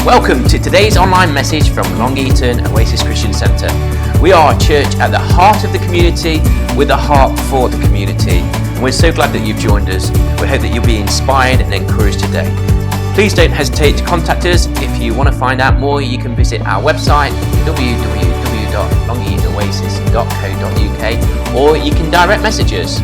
Welcome to today's online message from Long Eaton Oasis Christian Centre. We are a church at the heart of the community with a heart for the community. And we're so glad that you've joined us. We hope that you'll be inspired and encouraged today. Please don't hesitate to contact us. If you want to find out more, you can visit our website www.longeatonoasis.co.uk or you can direct message us.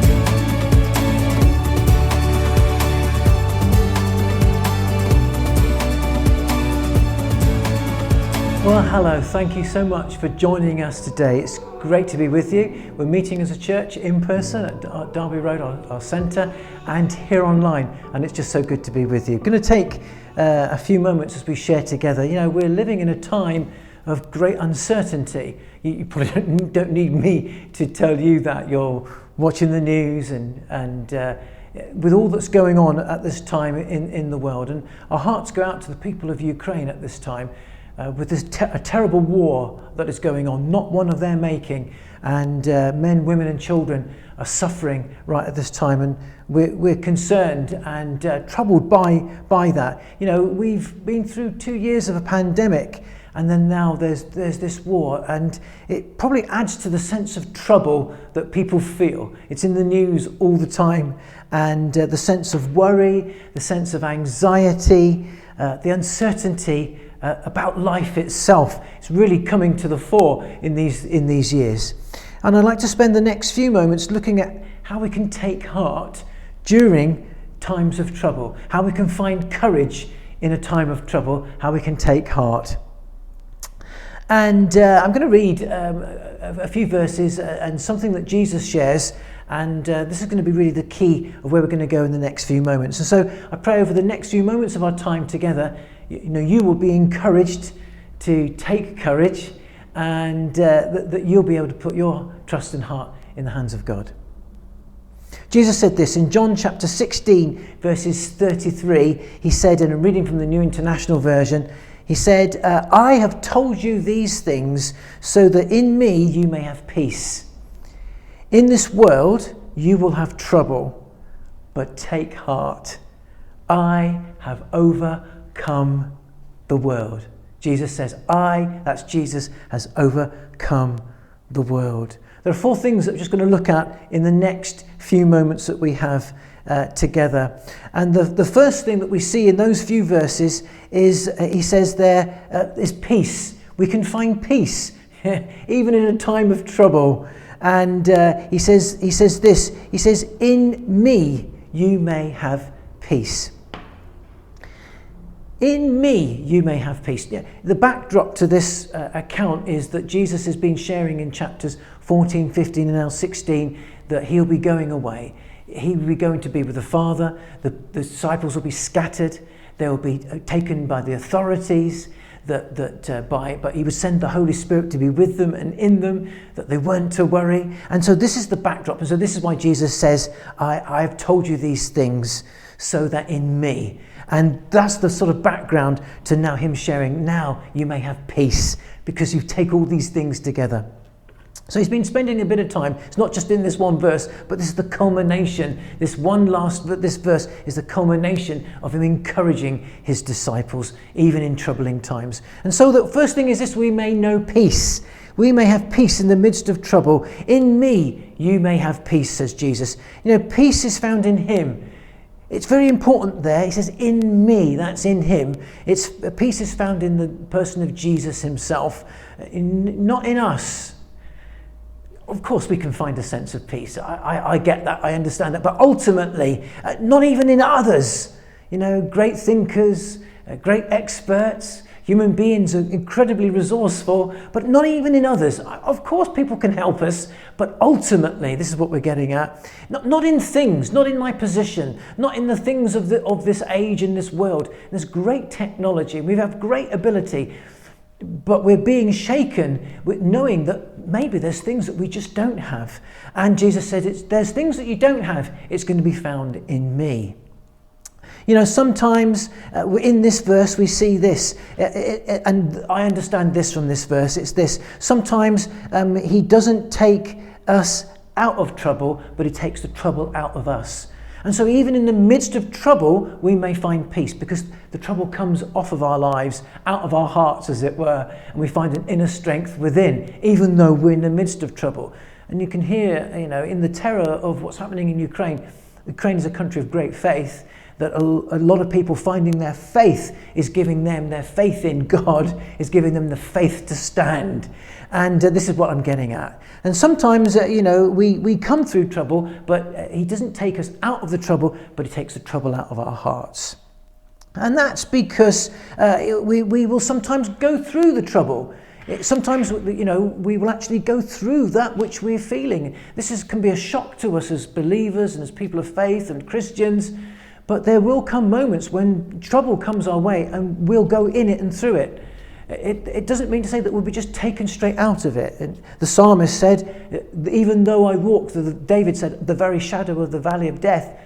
Well, hello, thank you so much for joining us today. It's great to be with you. We're meeting as a church in person at Derby Road, our centre, and here online, and it's just so good to be with you. Going to take a few moments as we share together. You know, we're living in a time of great uncertainty. You probably don't need me to tell you that. You're watching the news and with all that's going on at this time in the world, and our hearts go out to the people of Ukraine at this time. With this a terrible war that is going on, not one of their making, and men, women and children are suffering right at this time, and we're concerned and troubled by that. You know, we've been through 2 years of a pandemic, and then now there's this war, and it probably adds to the sense of trouble that people feel. It's in the news all the time, and the sense of worry, the sense of anxiety, the uncertainty about life itself. It's really coming to the fore in these years. And I'd like to spend the next few moments looking at how we can take heart during times of trouble, how we can find courage in a time of trouble, how we can take heart. And I'm going to read a few verses and something that Jesus shares, and this is going to be really the key of where we're going to go in the next few moments. And so I pray over the next few moments of our time together, you will be encouraged to take courage, and that you'll be able to put your trust and heart in the hands of God. Jesus said this in John chapter 16, verses 33. He said, and I'm reading from the New International Version, he said, I have told you these things so that in me you may have peace. In this world you will have trouble, but take heart. I have overcome the world. Jesus says, that's Jesus, has overcome the world. There are 4 things that we're just going to look at in the next few moments that we have together. And the first thing that we see in those few verses is, he says there, is peace. We can find peace, even in a time of trouble. And he says this, he says, in me you may have peace. In me you may have peace. Yeah, the backdrop to this account is that Jesus has been sharing in chapters 14, 15 and now 16 that he'll be going away. He will be going to be with the Father. The disciples will be scattered. They will be taken by the authorities. But he would send the Holy Spirit to be with them and in them, that they weren't to worry. And so this is the backdrop. And so this is why Jesus says, I have told you these things so that in me. And that's the sort of background to now him sharing, now you may have peace because you take all these things together. So he's been spending a bit of time. It's not just in this one verse, but this is the culmination. This verse is the culmination of him encouraging his disciples, even in troubling times. And so the first thing is this: we may know peace. We may have peace in the midst of trouble. In me, you may have peace, says Jesus. You know, peace is found in him. It's very important there. He says, in me, that's in him. Peace is found in the person of Jesus himself, not in us. Of course, we can find a sense of peace. I get that. I understand that. But ultimately, not even in others. You know, great thinkers, great experts, human beings are incredibly resourceful, but not even in others. Of course, people can help us, but ultimately, this is what we're getting at. Not in things, not in my position, not in the things of this age in this world. There's great technology. We have great ability. But we're being shaken with knowing that maybe there's things that we just don't have. And Jesus said, there's things that you don't have. It's going to be found in me. You know, sometimes in this verse we see this, and I understand this from this verse. It's this. Sometimes he doesn't take us out of trouble, but he takes the trouble out of us. And so even in the midst of trouble, we may find peace, because the trouble comes off of our lives, out of our hearts, as it were, and we find an inner strength within, even though we're in the midst of trouble. And you can hear, in the terror of what's happening in Ukraine. Ukraine is a country of great faith, that a lot of people finding their faith is giving them their faith in God, is giving them the faith to stand. And this is what I'm getting at. And sometimes, we come through trouble, but he doesn't take us out of the trouble, but he takes the trouble out of our hearts. And that's because we will sometimes go through the trouble. Sometimes, we will actually go through that which we're feeling. This can be a shock to us as believers and as people of faith and Christians. But there will come moments when trouble comes our way and we'll go in it and through it. It doesn't mean to say that we'll be just taken straight out of it. And the psalmist said, even though I walk, David said, the very shadow of the valley of death,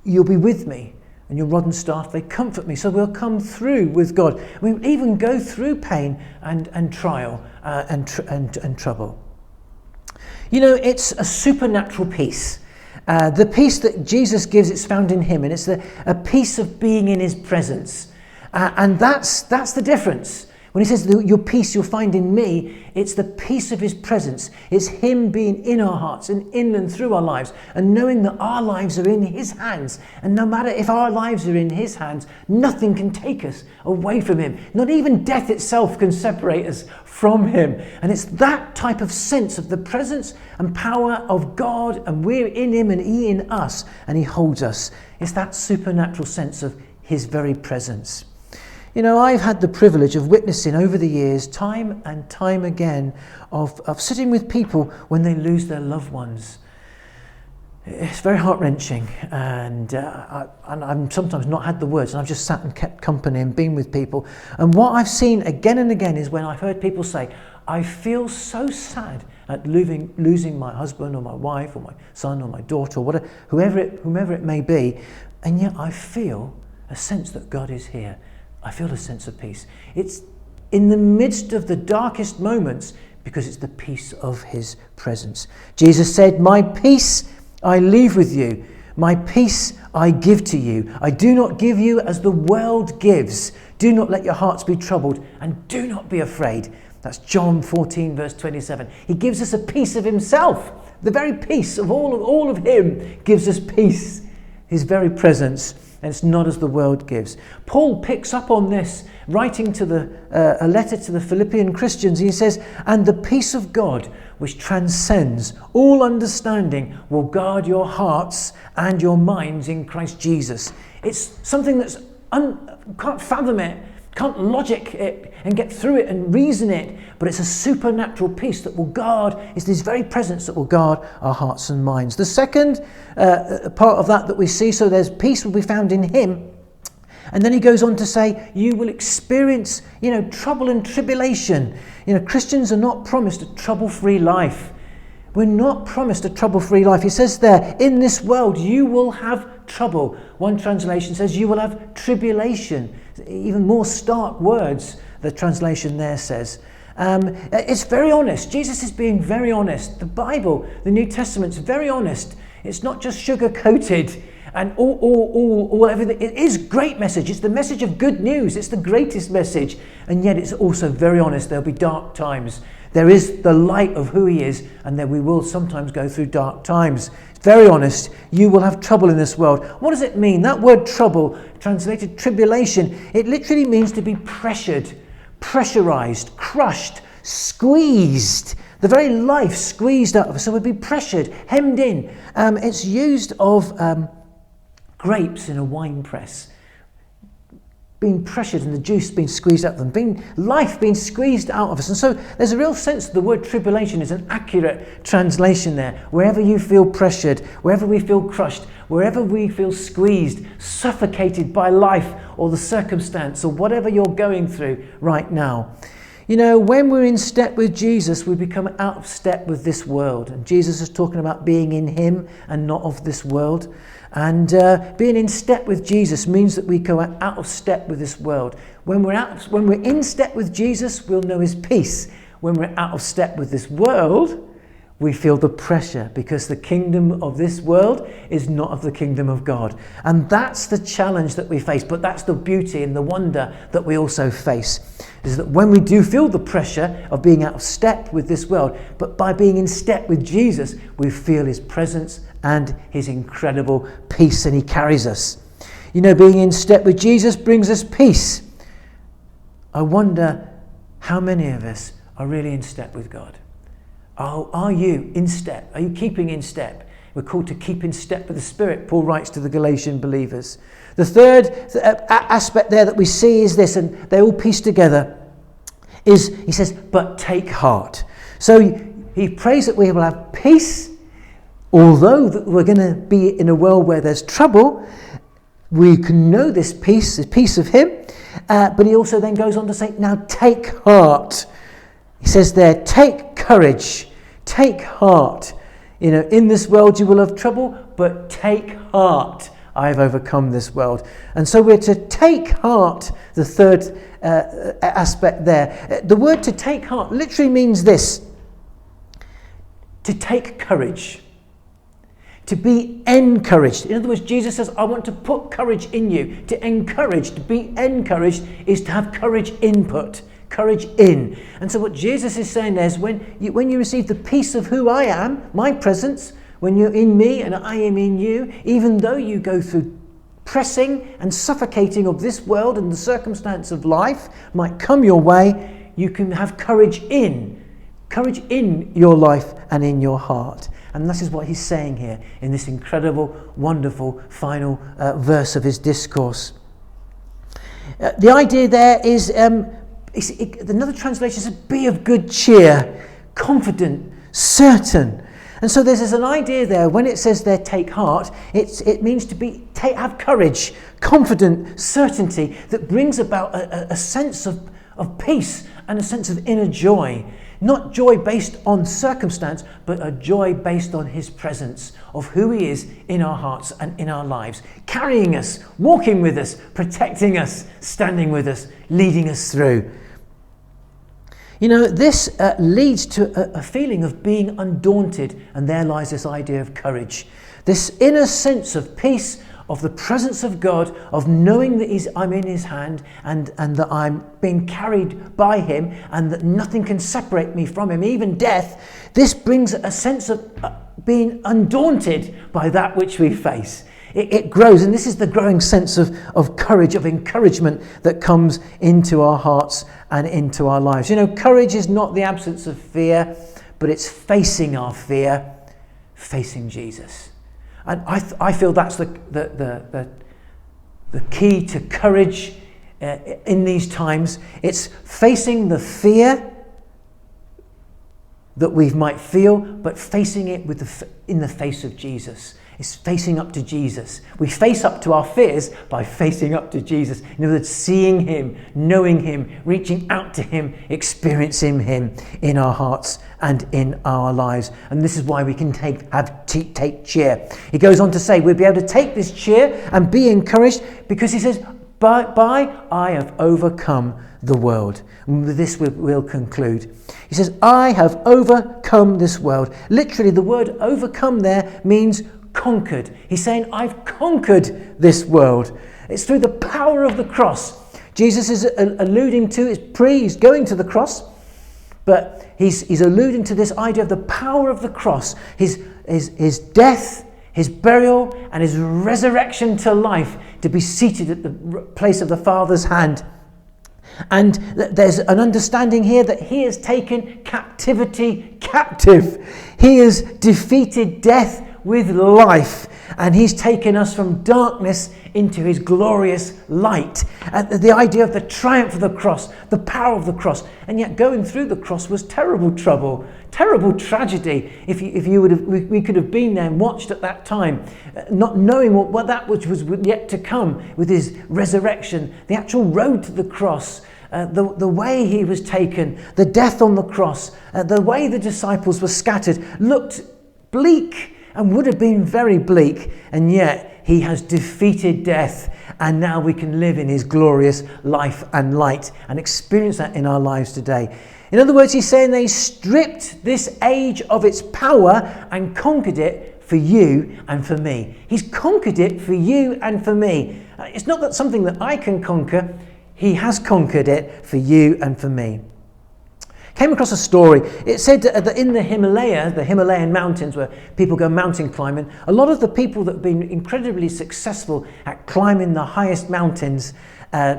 you'll be with me. And your rod and staff, they comfort me. So we'll come through with God. We'll even go through pain and trial and trouble. It's a supernatural peace. The peace that Jesus gives, it's found in him, and it's a peace of being in his presence. And that's the difference. When he says, your peace you'll find in me, it's the peace of his presence. It's him being in our hearts and in and through our lives, and knowing that our lives are in his hands. And no matter if our lives are in his hands, nothing can take us away from him. Not even death itself can separate us from him. And it's that type of sense of the presence and power of God, and we're in him and he in us, and he holds us. It's that supernatural sense of his very presence. I've had the privilege of witnessing over the years, time and time again, of sitting with people when they lose their loved ones. It's very heart-wrenching, and I've sometimes not had the words, and I've just sat and kept company and been with people. And what I've seen again and again is when I've heard people say, I feel so sad at losing my husband or my wife or my son or my daughter or whatever, whomever it may be, and yet I feel a sense that God is here. I feel a sense of peace. It's in the midst of the darkest moments, because it's the peace of his presence. Jesus said, my peace I leave with you. My peace I give to you. I do not give you as the world gives. Do not let your hearts be troubled, and do not be afraid. That's John 14 verse 27. He gives us a peace of himself. The very peace of all of him gives us peace. His very presence. And it's not as the world gives. Paul picks up on this, writing to a letter to the Philippian Christians. He says, and the peace of God, which transcends all understanding, will guard your hearts and your minds in Christ Jesus. It's something that's can't fathom it, can't logic it and get through it and reason it, but it's a supernatural peace that will guard, it's this very presence that will guard our hearts and minds. The second part of that we see, so there's peace will be found in him, and then he goes on to say, you will experience, trouble and tribulation. Christians are not promised a trouble-free life. We're not promised a trouble-free life. He says there, in this world you will have trouble. One translation says you will have tribulation. Even more stark words, the translation there says. It's very honest. Jesus is being very honest. The Bible, the New Testament's very honest. It's not just sugar-coated and all everything. It is great message. It's the message of good news. It's the greatest message. And yet it's also very honest. There'll be dark times. There is the light of who he is, and then we will sometimes go through dark times. It's very honest. You will have trouble in this world. What does it mean? That word trouble, translated tribulation, it literally means to be pressured, pressurized, crushed, squeezed. The very life squeezed out of us. So we'd be pressured, hemmed in. It's used of grapes in a wine press, being pressured and the juice being squeezed out of them, life being squeezed out of us. And so there's a real sense that the word tribulation is an accurate translation there. Wherever you feel pressured, wherever we feel crushed, wherever we feel squeezed, suffocated by life or the circumstance or whatever you're going through right now. When we're in step with Jesus, we become out of step with this world. And Jesus is talking about being in him and not of this world. And being in step with Jesus means that we go out of step with this world. When we're in step with Jesus, we'll know his peace. When we're out of step with this world, we feel the pressure because the kingdom of this world is not of the kingdom of God. And that's the challenge that we face, but that's the beauty and the wonder that we also face, is that when we do feel the pressure of being out of step with this world, but by being in step with Jesus, we feel his presence and his incredible peace, and he carries us. You know, being in step with Jesus brings us peace. I wonder how many of us are really in step with God. Are you in step? Are you keeping in step? We're called to keep in step with the Spirit, Paul writes to the Galatian believers. The third aspect there that we see is this, and they all piece together, is he says, but take heart. So he prays that we will have peace, although that we're going to be in a world where there's trouble. We can know this peace, the peace of him, but he also then goes on to say, now take heart. He says there, take courage, take heart. You know, in this world you will have trouble, but take heart. I have overcome this world. And so we're to take heart, the third aspect there. The word to take heart literally means this: to take courage, to be encouraged. In other words, Jesus says, I want to put courage in you. To encourage, to be encouraged, is to have courage input. Courage in. And so what Jesus is saying there is when you receive the peace of who I am, my presence, when you're in me and I am in you, even though you go through pressing and suffocating of this world and the circumstance of life might come your way, you can have courage in your life and in your heart. And this is what he's saying here in this incredible, wonderful final verse of his discourse. The idea there is, another translation says, be of good cheer, confident, certain. And so there's an idea there, when it says there, take heart, it means to have courage, confident, certainty that brings about a sense of peace and a sense of inner joy. Not joy based on circumstance, but a joy based on his presence, of who he is in our hearts and in our lives, carrying us, walking with us, protecting us, standing with us, leading us through. You know, this leads to a feeling of being undaunted, and there lies this idea of courage. This inner sense of peace, of the presence of God, of knowing that I'm in his hand and that I'm being carried by him and that nothing can separate me from him, even death. This brings a sense of being undaunted by that which we face. It grows, and this is the growing sense of courage, of encouragement that comes into our hearts and into our lives. You know, courage is not the absence of fear, but it's facing our fear, facing Jesus. And I feel that's the key to courage in these times. It's facing the fear that we might feel, but facing it in the face of Jesus. It's facing up to Jesus. We face up to our fears by facing up to Jesus. In other words, seeing him, knowing him, reaching out to him, experiencing him in our hearts and in our lives. And this is why we can take cheer. He goes on to say we'll be able to take this cheer and be encouraged, because he says, by I have overcome the world. And with this we'll conclude. He says, I have overcome this world. Literally, the word overcome there means conquered. He's saying, I've conquered this world. It's through the power of the cross. Jesus is alluding to, he's going to the cross, but he's alluding to this idea of the power of the cross, his death, his burial, and his resurrection to life, to be seated at the place of the Father's hand. And there's an understanding here that he has taken captivity captive. He has defeated death with life, and he's taken us from darkness into his glorious light. The idea of the triumph of the cross, the power of the cross, and yet going through the cross was terrible trouble, terrible tragedy. We could have been there and watched at that time, not knowing what that which was yet to come with his resurrection, the actual road to the cross, the way he was taken, the death on the cross, the way the disciples were scattered, looked bleak and would have been very bleak, and yet he has defeated death, and now we can live in his glorious life and light and experience that in our lives today. In other words, he's saying they stripped this age of its power and conquered it for you and for me. He's conquered it for you and for me. It's not that something that I can conquer. He has conquered it for you and for me. Came across a story. It said that in the Himalayan mountains where people go mountain climbing, a lot of the people that have been incredibly successful at climbing the highest mountains,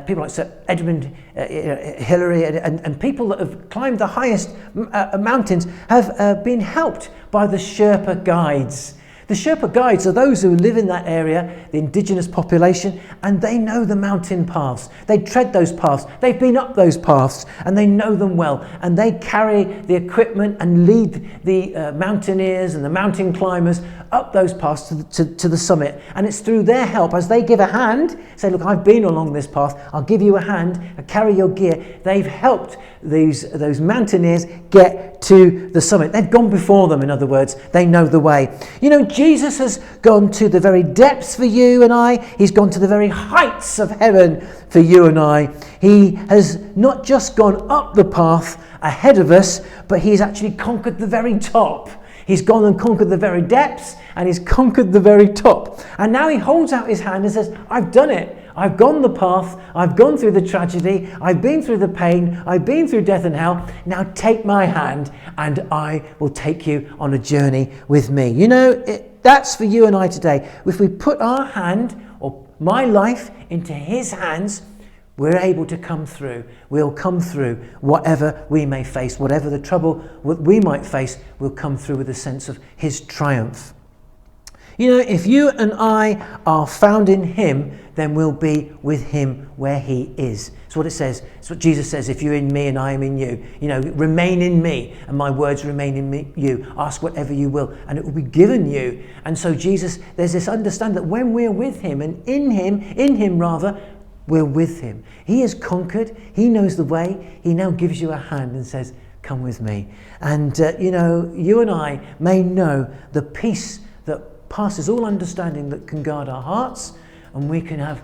people like Sir Edmund Hillary and people that have climbed the highest mountains have been helped by the Sherpa guides. The Sherpa guides are those who live in that area, the indigenous population, and they know the mountain paths. They tread those paths. They've been up those paths and they know them well. And they carry the equipment and lead the mountaineers and the mountain climbers up those paths to the summit. And it's through their help, as they give a hand, say, look, I've been along this path, I'll give you a hand, I'll carry your gear. They've helped those mountaineers get to the summit. They've gone before them, in other words. They know the way. You know, Jesus has gone to the very depths for you and I. He's gone to the very heights of heaven for you and I. He has not just gone up the path ahead of us, but he's actually conquered the very top. He's gone and conquered the very depths, and he's conquered the very top. And now he holds out his hand and says, I've done it. I've gone the path. I've gone through the tragedy. I've been through the pain. I've been through death and hell. Now take my hand and I will take you on a journey with me. You know, that's for you and I today. If we put our hand or my life into his hands, we're able to come through. We'll come through whatever we may face, whatever the trouble we might face, we'll come through with a sense of his triumph. You know, if you and I are found in him, then we'll be with him where he is. It's what it says. It's what Jesus says, if you're in me and I am in you. You know, remain in me and my words remain in you. Ask whatever you will and it will be given you. And so Jesus, there's this understanding that when we're with him and in him rather, we're with him. He has conquered. He knows the way. He now gives you a hand and says, come with me. And, you know, you and I may know the peace that passes all understanding that can guard our hearts, and we can have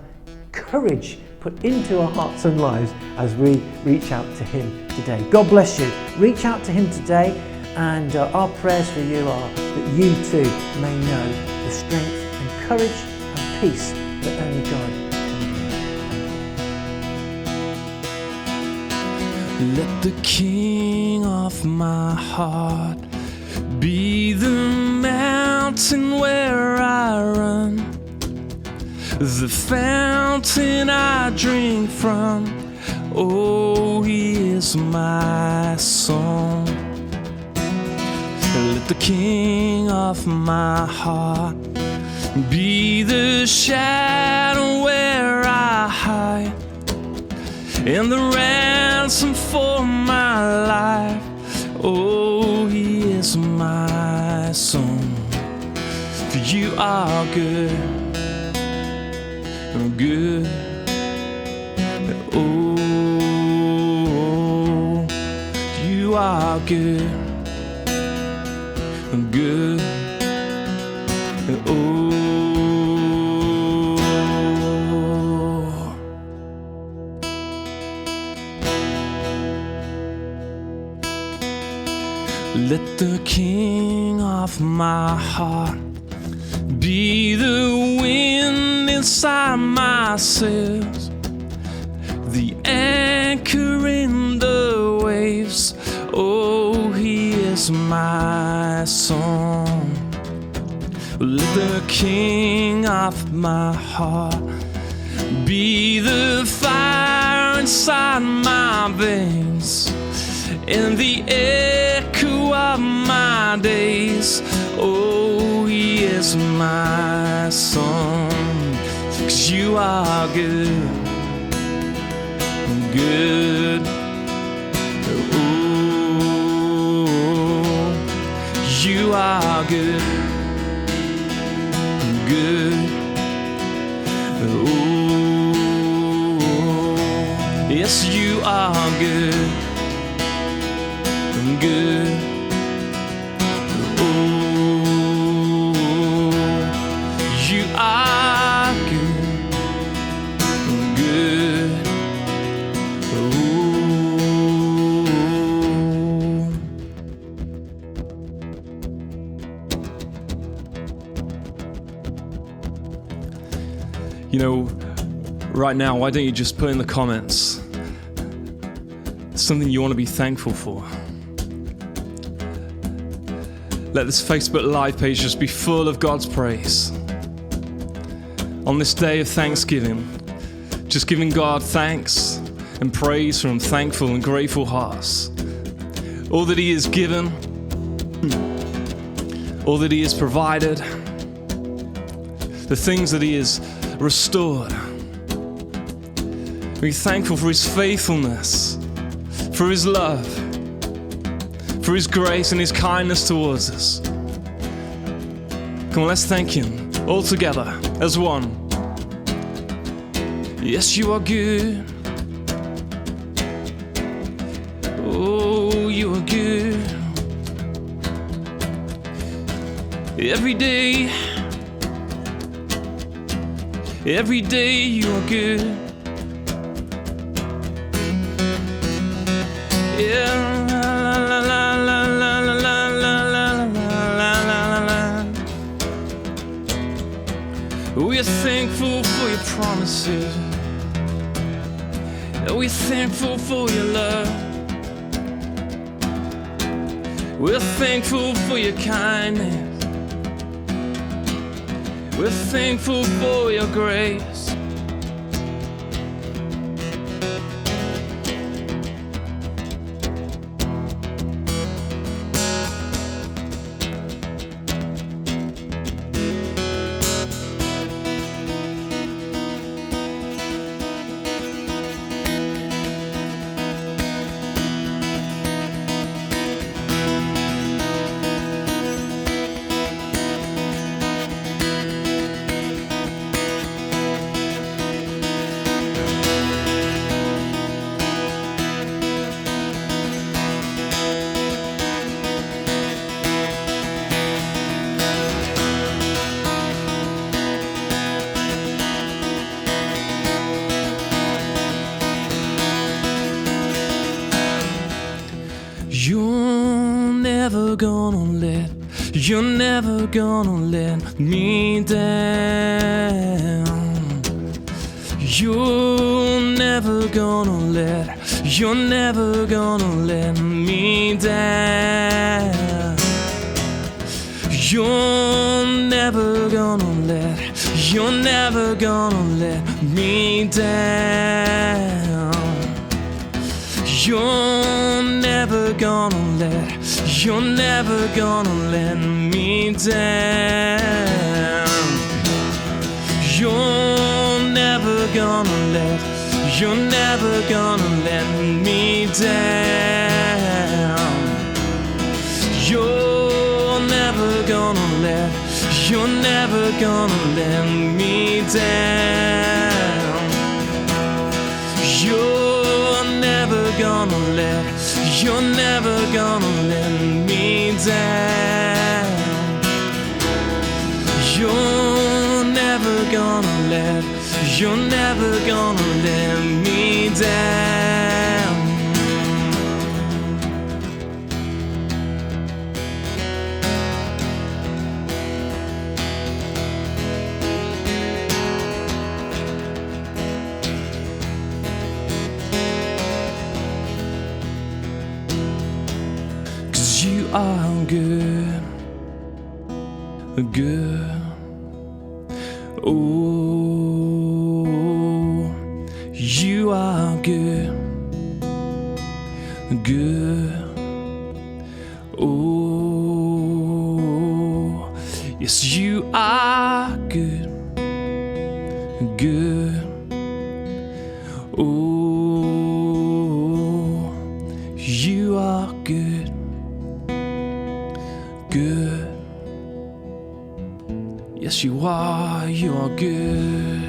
courage put into our hearts and lives as we reach out to him today. God bless you. Reach out to him today, and our prayers for you are that you too may know the strength and courage and peace that only God can give. Let the King of my heart be the mountain where I run, the fountain I drink from. Oh, he is my song. Let the King of my heart be the shadow where I hide, and the ransom for my life. Oh, he is my song. For you are good, good. Oh, you are good, good. Oh, let the King of my heart be the wind inside my sails, the anchor in the waves. Oh, he is my song. Let the King of my heart be the fire inside my veins, and the echo of my days. Oh, he is my song. 'Cause you are good, good. Oh, you are good, good. Oh, yes, you are good, good. Oh, Right now, why don't you just put in the comments something you want to be thankful for? Let this Facebook Live page just be full of God's praise. On this day of Thanksgiving, just giving God thanks and praise from thankful and grateful hearts. All that He has given, all that He has provided, the things that He has restored. Be thankful for His faithfulness, for His love, for His grace and His kindness towards us. Come on, let's thank Him all together as one. Yes, you are good. Oh, you are good. Every day you are good. Yeah, la la la la la la la la la la. We're thankful for your promises. We're thankful for your love. We're thankful for your kindness. We're thankful for your grace. You're never gonna let me down. You're never gonna let me down. You're never gonna let me down. You're never gonna let me down. You're never gonna let me down. You're never gonna let me down. You're never gonna let me down. You're never gonna let me down. You are good, good. Oh, you are good, good. Oh, yes, you are good, good. Oh, you are good. Good. Yes, you are good.